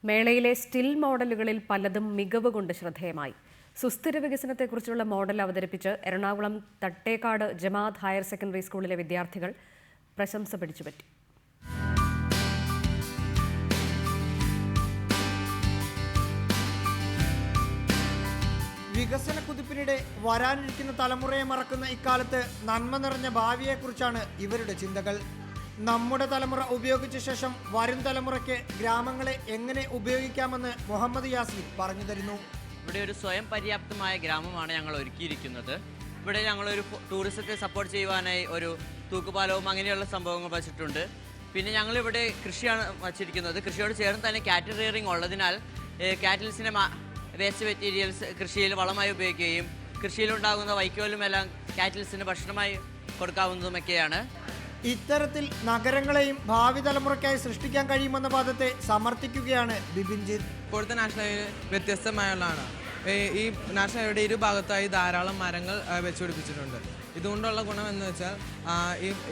മേളയിലെ still മോഡലുകളിൽ പലതും മികവ് കൊണ്ട് ശ്രദ്ധേയമായി. സുസ്ഥിര വികസനത്തെക്കുറിച്ചുള്ള മോഡൽ അവതരിപ്പിച്ച് എറണാകുളം തട്ടേക്കാട് ജമാഅത്ത് ഹയർ സെക്കൻഡറി സ്കൂളിലെ വിദ്യാർത്ഥികൾ പ്രശംസ പിടിച്ചുപറ്റി. വികസന കുതിപ്പിനിടെ വരാനിരിക്കുന്ന തലമുറയെ മറക്കുന്ന ഇക്കാലത്ത് നന്മ നിറഞ്ഞ ഭാവിയെക്കുറിച്ചാണ് ഇവരുടെ ചിന്തകൾ. നമ്മുടെ തലമുറ ഉപയോഗിച്ച ശേഷം വരും തലമുറയ്ക്ക് ഗ്രാമങ്ങളെ എങ്ങനെ ഉപയോഗിക്കാമെന്ന് മുഹമ്മദ് യാസീൻ പറഞ്ഞു തരുന്നു. ഇവിടെ ഒരു സ്വയം പര്യാപ്തമായ ഗ്രാമമാണ് ഞങ്ങൾ ഒരുക്കിയിരിക്കുന്നത്. ഇവിടെ ഞങ്ങളൊരു ടൂറിസത്തെ സപ്പോർട്ട് ചെയ്യുവാനായി ഒരു തൂക്കുപാലവും അങ്ങനെയുള്ള സംഭവങ്ങൾ വച്ചിട്ടുണ്ട്. പിന്നെ ഞങ്ങളിവിടെ കൃഷിയാണ് വച്ചിരിക്കുന്നത്. കൃഷിയോട് ചേർന്ന് തന്നെ കാറ്റിൽ റിയറിംഗ് ഉള്ളതിനാൽ കാറ്റിൽസിൻ്റെ വേസ്റ്റ് മെറ്റീരിയൽസ് കൃഷിയിൽ വളമായി ഉപയോഗിക്കുകയും കൃഷിയിലുണ്ടാകുന്ന വൈക്കോലും എല്ലാം കാറ്റിൽസിന് ഭക്ഷണമായി കൊടുക്കാവുന്നതുമൊക്കെയാണ്. ഇത്തരത്തിൽ നഗരങ്ങളെയും ഭാവി തലമുറയ്ക്കായി സൃഷ്ടിക്കാൻ കഴിയുമെന്ന വാദത്തെ സമർത്ഥിക്കുകയാണ് ബിപിൻജിത്ത്. ഇപ്പോഴത്തെ നാഷണൽ ഹൈവേ വ്യത്യസ്തമായുള്ളതാണ്. ഈ നാഷണൽ ഹൈവേയുടെ ഇരുഭാഗത്തായി ധാരാളം മരങ്ങൾ വെച്ചുപിടിപ്പിച്ചിട്ടുണ്ട്. ഇതുകൊണ്ടുള്ള ഗുണം എന്ന് വെച്ചാൽ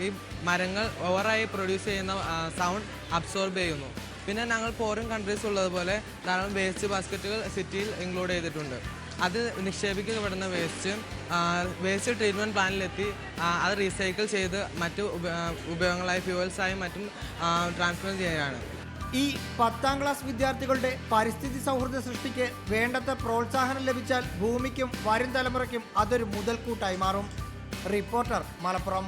ഈ മരങ്ങൾ ഓവറായി പ്രൊഡ്യൂസ് ചെയ്യുന്ന സൗണ്ട് അബ്സോർബ് ചെയ്യുന്നു. പിന്നെ ഞങ്ങൾ ഫോറിൻ കൺട്രീസ് ഉള്ളതുപോലെ ധാരാളം വേസ്റ്റ് ബാസ്ക്കറ്റുകൾ സിറ്റിയിൽ ഇൻക്ലൂഡ് ചെയ്തിട്ടുണ്ട്. അത് നിക്ഷേപിക്കപ്പെടുന്ന വേസ്റ്റ് ട്രീറ്റ്മെൻറ്റ് പ്ലാന്റിലെത്തി അത് റീസൈക്കിൾ ചെയ്ത് മറ്റു ഉപയോഗങ്ങളായി ഫ്യൂവൽസായും മറ്റും ട്രാൻസ്ഫർ ചെയ്യുകയാണ്. ഈ 10ാം ക്ലാസ് വിദ്യാർത്ഥികളുടെ പരിസ്ഥിതി സൗഹൃദ സൃഷ്ടിക്ക് വേണ്ടത്ര പ്രോത്സാഹനം ലഭിച്ചാൽ ഭൂമിക്കും വരും തലമുറയ്ക്കും അതൊരു മുതൽക്കൂട്ടായി മാറും. റിപ്പോർട്ടർ, മലപ്പുറം.